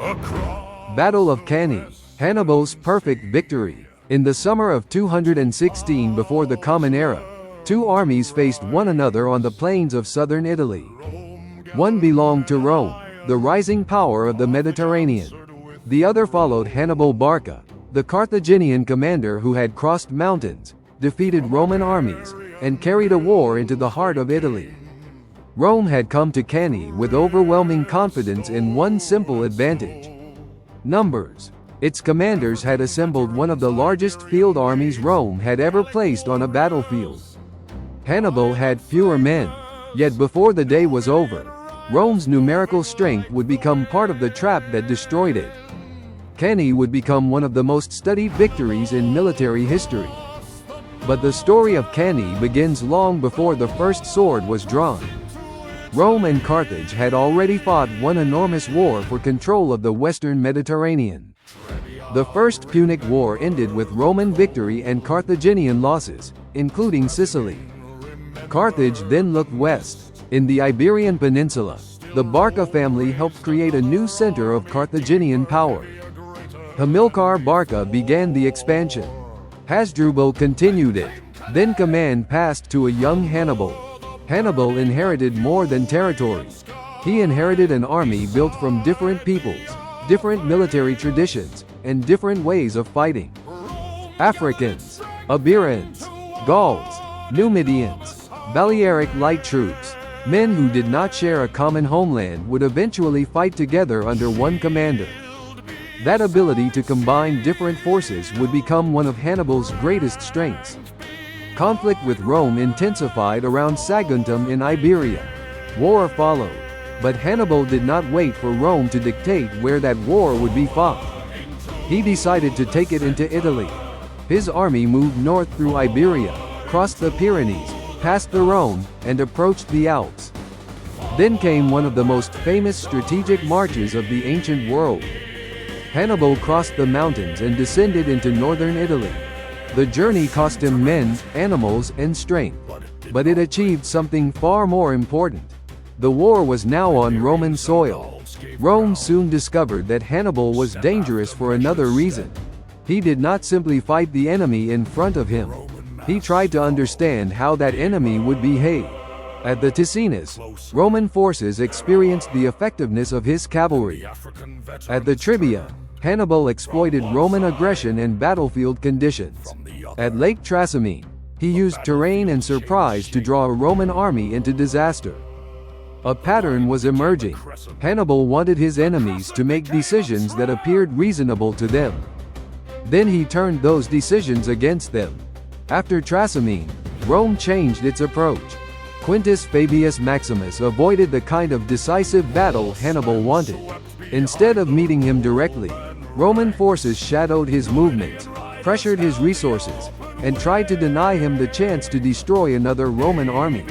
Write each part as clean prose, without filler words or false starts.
Battle of Cannae, Hannibal's perfect victory. In the summer of 216 before the Common Era, two armies faced one another on the plains of southern Italy. One belonged to Rome, the rising power of the Mediterranean. The other followed Hannibal Barca, the Carthaginian commander who had crossed mountains, defeated Roman armies, and carried a war into the heart of Italy. Rome had come to Cannae with overwhelming confidence in one simple advantage: numbers. Its commanders had assembled one of the largest field armies Rome had ever placed on a battlefield. Hannibal had fewer men, yet before the day was over, Rome's numerical strength would become part of the trap that destroyed it. Cannae would become one of the most studied victories in military history. But the story of Cannae begins long before the first sword was drawn. Rome and Carthage had already fought one enormous war for control of the western Mediterranean. The First Punic War ended with Roman victory and Carthaginian losses, including Sicily. Carthage then looked west. In the Iberian Peninsula, the Barca family helped create a new center of Carthaginian power. Hamilcar Barca began the expansion. Hasdrubal continued it. Then command passed to a young Hannibal. Hannibal inherited more than territory. He inherited an army built from different peoples, different military traditions, and different ways of fighting. Africans, Iberians, Gauls, Numidians, Balearic light troops, men who did not share a common homeland would eventually fight together under one commander. That ability to combine different forces would become one of Hannibal's greatest strengths. Conflict with Rome intensified around Saguntum in Iberia. War followed, but Hannibal did not wait for Rome to dictate where that war would be fought. He decided to take it into Italy. His army moved north through Iberia, crossed the Pyrenees, passed the Rhone, and approached the Alps. Then came one of the most famous strategic marches of the ancient world. Hannibal crossed the mountains and descended into northern Italy. The journey cost him men, animals, and strength. But it achieved something far more important. The war was now on Roman soil. Rome soon discovered that Hannibal was dangerous for another reason. He did not simply fight the enemy in front of him. He tried to understand how that enemy would behave. At the Ticinus, Roman forces experienced the effectiveness of his cavalry. At the Tribia, Hannibal exploited Roman aggression and battlefield conditions. At Lake Trasimene, he used terrain and surprise to draw a Roman army into disaster. A pattern was emerging. Hannibal wanted his enemies to make decisions that appeared reasonable to them. Then he turned those decisions against them. After Trasimene, Rome changed its approach. Quintus Fabius Maximus avoided the kind of decisive battle Hannibal wanted. Instead of meeting him directly, Roman forces shadowed his movements, pressured his resources, and tried to deny him the chance to destroy another Roman army.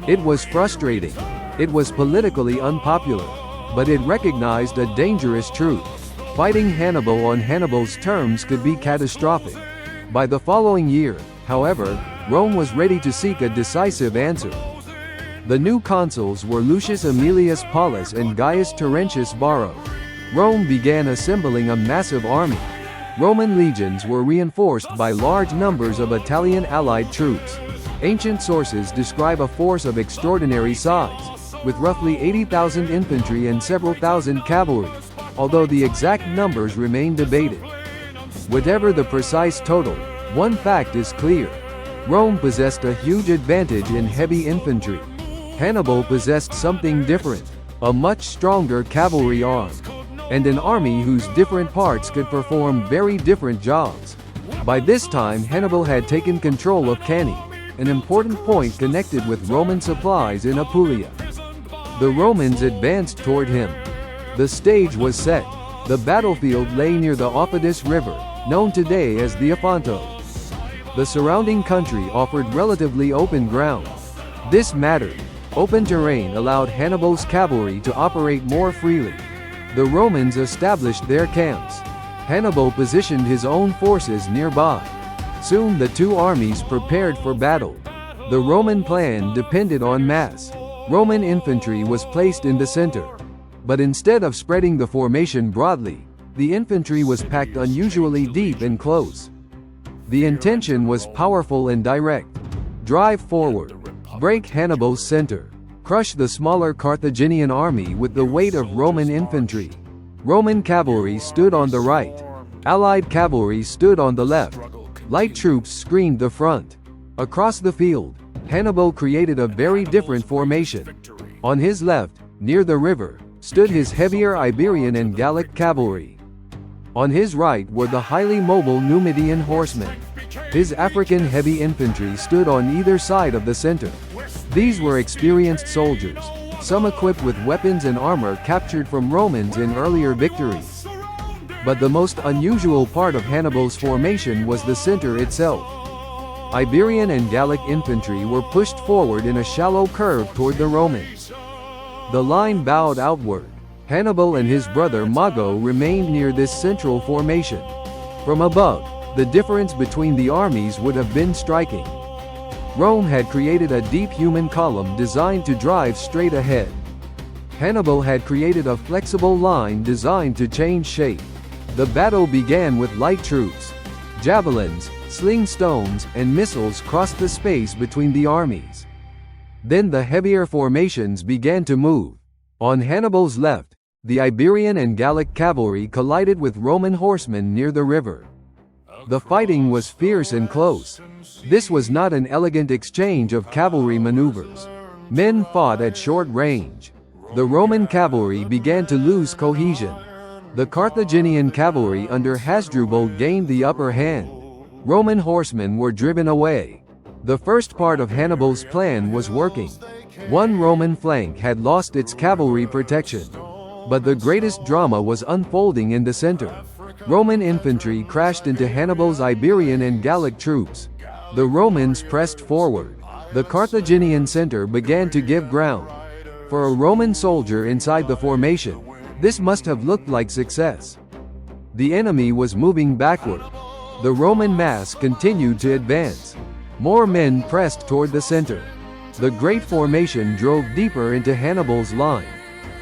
It was frustrating. It was politically unpopular, but it recognized a dangerous truth. Fighting Hannibal on Hannibal's terms could be catastrophic. By the following year, however, Rome was ready to seek a decisive answer. The new consuls were Lucius Aemilius Paulus and Gaius Terentius Varro. Rome began assembling a massive army. Roman legions were reinforced by large numbers of Italian allied troops. Ancient sources describe a force of extraordinary size, with roughly 80,000 infantry and several thousand cavalry, although the exact numbers remain debated. Whatever the precise total, one fact is clear. Rome possessed a huge advantage in heavy infantry. Hannibal possessed something different, a much stronger cavalry arm, and an army whose different parts could perform very different jobs. By this time Hannibal had taken control of Cannae, an important point connected with Roman supplies in Apulia. The Romans advanced toward him. The stage was set. The battlefield lay near the Aufidus River, known today as the Afonto. The surrounding country offered relatively open ground. This mattered. Open terrain allowed Hannibal's cavalry to operate more freely. The Romans established their camps. Hannibal positioned his own forces nearby. Soon the two armies prepared for battle. The Roman plan depended on mass. Roman infantry was placed in the center. But instead of spreading the formation broadly, the infantry was packed unusually deep and close. The intention was powerful and direct. Drive forward. Break Hannibal's center. Crush the smaller Carthaginian army with the weight of Roman infantry. Roman cavalry stood on the right. Allied cavalry stood on the left. Light troops screened the front. Across the field, Hannibal created a very different formation. On his left, near the river, stood his heavier Iberian and Gallic cavalry. On his right were the highly mobile Numidian horsemen. His African heavy infantry stood on either side of the center. These were experienced soldiers, some equipped with weapons and armor captured from Romans in earlier victories. But the most unusual part of Hannibal's formation was the center itself. Iberian and Gallic infantry were pushed forward in a shallow curve toward the Romans. The line bowed outward. Hannibal and his brother Mago remained near this central formation. From above, the difference between the armies would have been striking. Rome had created a deep human column designed to drive straight ahead. Hannibal had created a flexible line designed to change shape. The battle began with light troops. Javelins, sling stones, and missiles crossed the space between the armies. Then the heavier formations began to move. On Hannibal's left, the Iberian and Gallic cavalry collided with Roman horsemen near the river. The fighting was fierce and close. This was not an elegant exchange of cavalry maneuvers. Men fought at short range. The Roman cavalry began to lose cohesion. The Carthaginian cavalry under Hasdrubal gained the upper hand. Roman horsemen were driven away. The first part of Hannibal's plan was working. One Roman flank had lost its cavalry protection. But the greatest drama was unfolding in the center. Roman infantry crashed into Hannibal's Iberian and Gallic troops. The Romans pressed forward. The Carthaginian center began to give ground. For a Roman soldier inside the formation, this must have looked like success. The enemy was moving backward. The Roman mass continued to advance. More men pressed toward the center. The great formation drove deeper into Hannibal's line.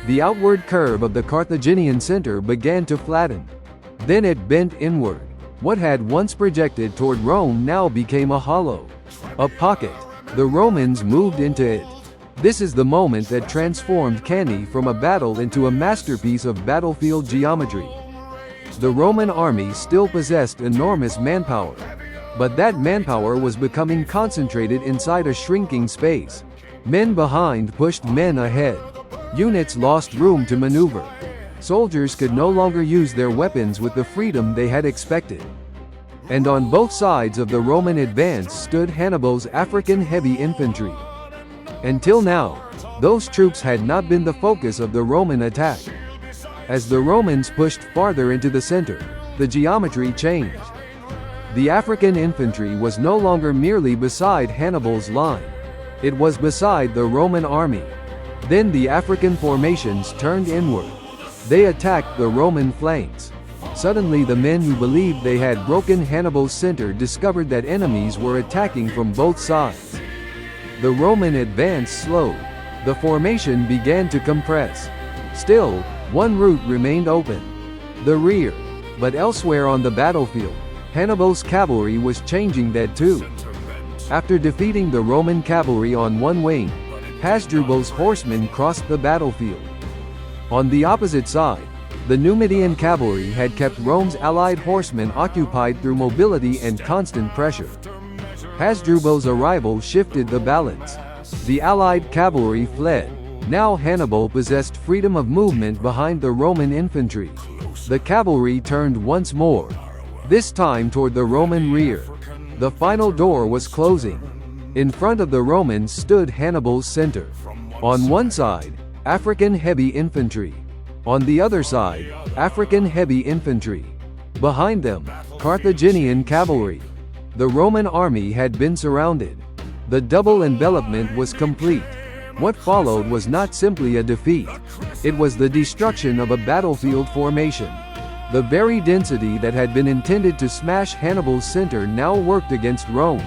The outward curve of the Carthaginian center began to flatten. Then it bent inward. What had once projected toward Rome now became a hollow. A pocket. The Romans moved into it. This is the moment that transformed Cannae from a battle into a masterpiece of battlefield geometry. The Roman army still possessed enormous manpower. But that manpower was becoming concentrated inside a shrinking space. Men behind pushed men ahead. Units lost room to maneuver. Soldiers could no longer use their weapons with the freedom they had expected. And on both sides of the Roman advance stood Hannibal's African heavy infantry. Until now, those troops had not been the focus of the Roman attack. As the Romans pushed farther into the center, the geometry changed. The African infantry was no longer merely beside Hannibal's line. It was beside the Roman army. Then the African formations turned inward. They attacked the Roman flanks. Suddenly the men who believed they had broken Hannibal's center discovered that enemies were attacking from both sides. The Roman advance slowed. The formation began to compress. Still, one route remained open. The rear. But elsewhere on the battlefield, Hannibal's cavalry was changing that too. After defeating the Roman cavalry on one wing, Hasdrubal's horsemen crossed the battlefield. On the opposite side, the Numidian cavalry had kept Rome's allied horsemen occupied through mobility and constant pressure. Hasdrubal's arrival shifted the balance. The allied cavalry fled. Now Hannibal possessed freedom of movement behind the Roman infantry. The cavalry turned once more, this time toward the Roman rear. The final door was closing. In front of the Romans stood Hannibal's center. On one side, African heavy infantry. On the other side, African heavy infantry. Behind them, Carthaginian cavalry. The Roman army had been surrounded. The double envelopment was complete. What followed was not simply a defeat. It was the destruction of a battlefield formation. The very density that had been intended to smash Hannibal's center now worked against Rome.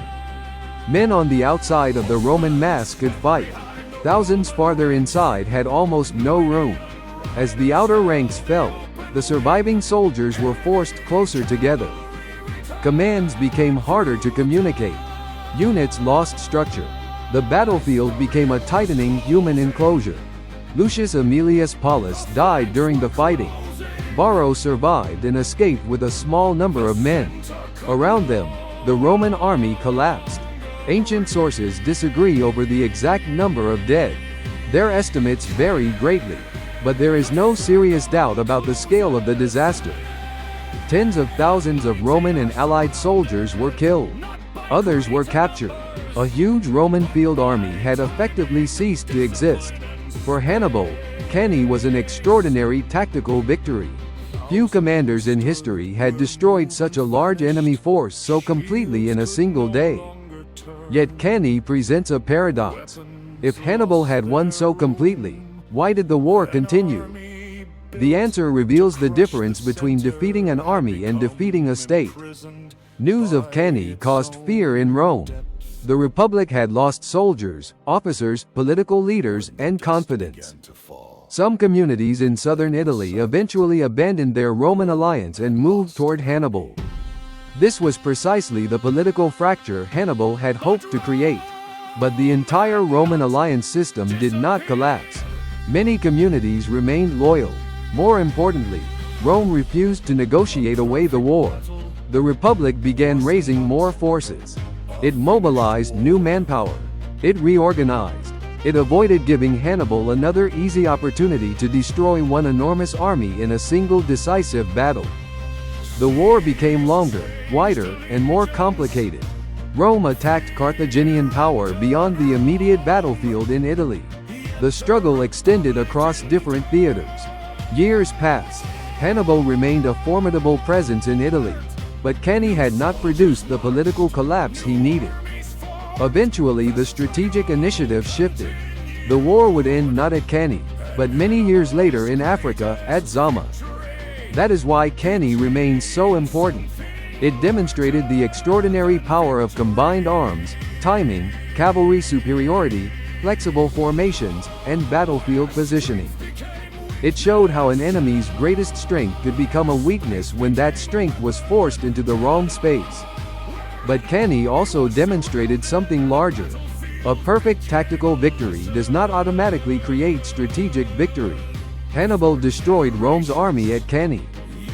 Men on the outside of the Roman mass could fight. Thousands farther inside had almost no room. As the outer ranks fell, the surviving soldiers were forced closer together. Commands became harder to communicate. Units lost structure. The battlefield became a tightening human enclosure. Lucius Aemilius Paulus died during the fighting. Varro survived and escaped with a small number of men. Around them, the Roman army collapsed. Ancient sources disagree over the exact number of dead. Their estimates vary greatly, but there is no serious doubt about the scale of the disaster. Tens of thousands of Roman and Allied soldiers were killed. Others were captured. A huge Roman field army had effectively ceased to exist. For Hannibal, Cannae was an extraordinary tactical victory. Few commanders in history had destroyed such a large enemy force so completely in a single day. Yet Cannae presents a paradox. If Hannibal had won so completely, why did the war continue? The answer reveals the difference between defeating an army and defeating a state. News of Cannae caused fear in Rome. The Republic had lost soldiers, officers, political leaders, and confidence. Some communities in southern Italy eventually abandoned their Roman alliance and moved toward Hannibal. This was precisely the political fracture Hannibal had hoped to create. But the entire Roman alliance system did not collapse. Many communities remained loyal. More importantly, Rome refused to negotiate away the war. The Republic began raising more forces. It mobilized new manpower. It reorganized. It avoided giving Hannibal another easy opportunity to destroy one enormous army in a single decisive battle. The war became longer, wider, and more complicated. Rome attacked Carthaginian power beyond the immediate battlefield in Italy. The struggle extended across different theaters. Years passed. Hannibal remained a formidable presence in Italy, but Cannae had not produced the political collapse he needed. Eventually, the strategic initiative shifted. The war would end not at Cannae, but many years later in Africa, at Zama. That is why Cannae remains so important. It demonstrated the extraordinary power of combined arms, timing, cavalry superiority, flexible formations, and battlefield positioning. It showed how an enemy's greatest strength could become a weakness when that strength was forced into the wrong space. But Cannae also demonstrated something larger. A perfect tactical victory does not automatically create strategic victory. Hannibal destroyed Rome's army at Cannae.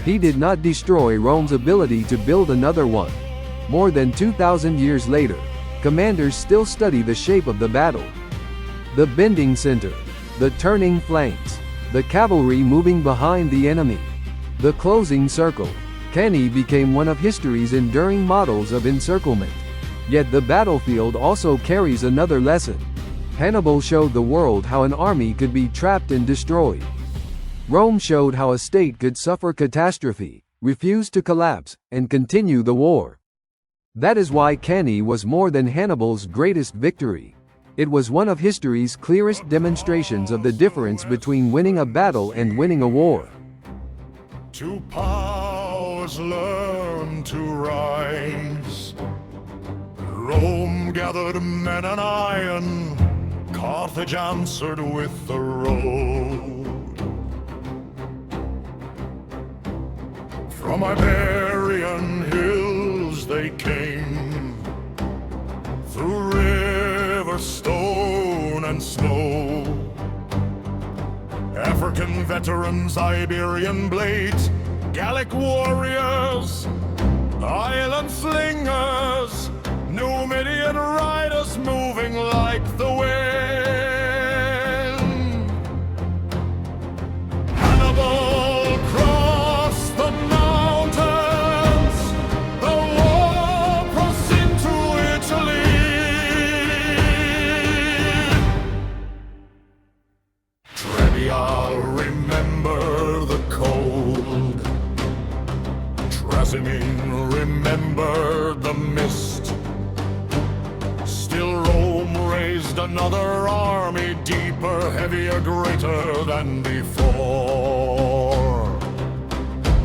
He did not destroy Rome's ability to build another one. More than 2,000 years later, commanders still study the shape of the battle. The bending center, the turning flanks, the cavalry moving behind the enemy, the closing circle. Cannae became one of history's enduring models of encirclement. Yet the battlefield also carries another lesson. Hannibal showed the world how an army could be trapped and destroyed. Rome showed how a state could suffer catastrophe, refuse to collapse, and continue the war. That is why Cannae was more than Hannibal's greatest victory. It was one of history's clearest demonstrations of the difference between winning a battle and winning a war. Two powers learn to rise. Rome gathered men and iron. Carthage answered with the road. From Iberian hills they came, through river, stone, and snow. African veterans, Iberian blades, Gallic warriors, island slingers, Numidian riders moving like the wind. Hannibal crossed the mountains, the war crossed into Italy. Trebial, remember the cold. Trasimene, remember the mist. Still Rome raised another army, deeper, heavier, greater than before.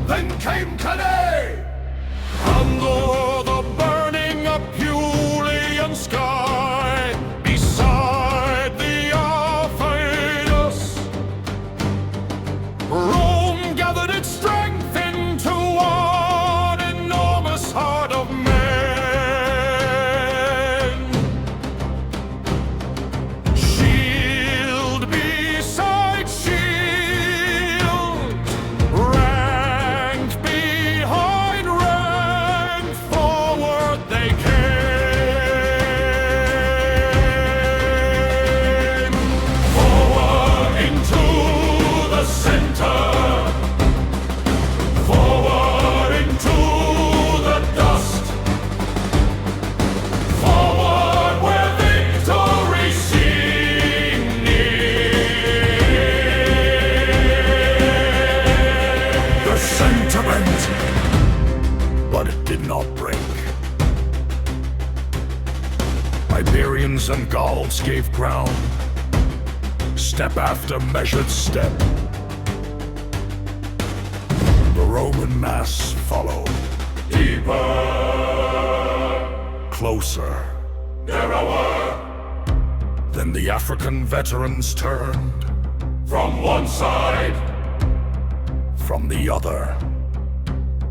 Then came Cannae, under the burning Apulian sky, beside the Arphaedus. gave ground, step after measured step. The Roman mass followed. Deeper, closer, narrower. Then the African veterans turned. From one side, from the other.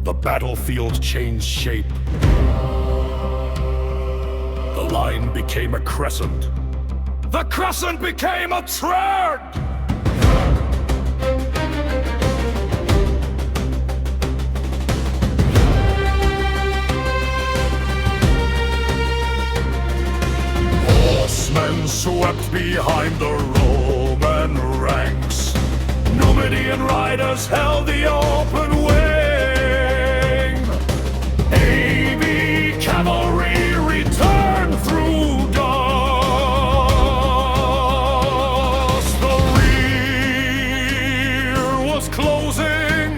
The battlefield changed shape. The line became a crescent. The crescent became a trend! Horsemen swept behind the Roman ranks. Numidian riders held the open wing. AB cavalry returned through dust. The rear was closing.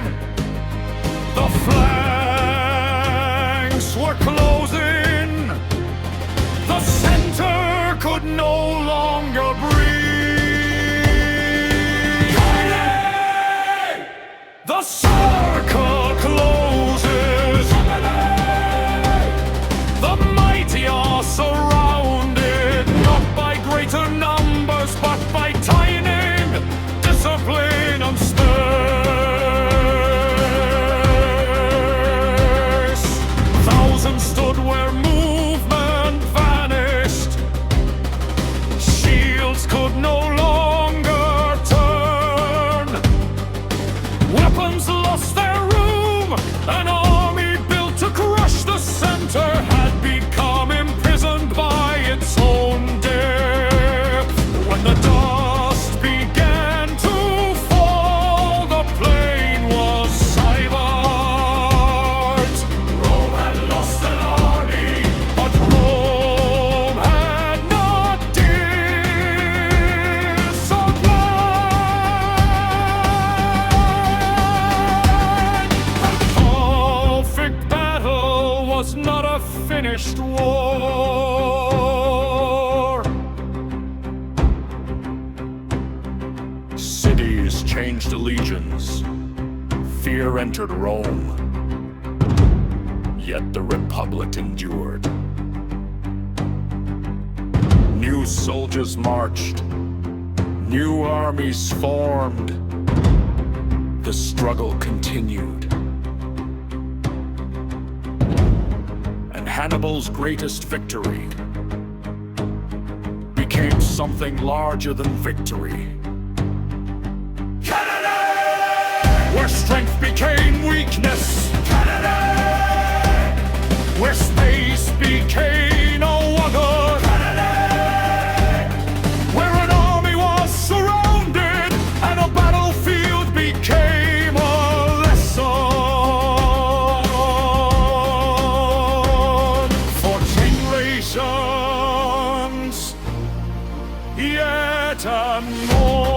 The flanks were closing. The center could no longer breathe. Cannae! The circle closes. The mighty are surrounded, not by greater numbers, but by timing, discipline, and space. Thousands stood where movement vanished. Shields could no longer turn. Weapons lost their room. An army built to crush the center had become imprisoned by its own depth. When the dust began to fall, the plain was silent. Rome had lost an army, but Rome had not disappeared. The perfect battle was not a finished war. Cities changed allegiance. Fear entered Rome. Yet the Republic endured. New soldiers marched. New armies formed. The struggle continued. And Hannibal's greatest victory became something larger than victory. Cannae! Where strength became weakness. Cannae! Where space became a wonder. Cannae! Where an army was surrounded and a battlefield became a lesson for generations yet and more.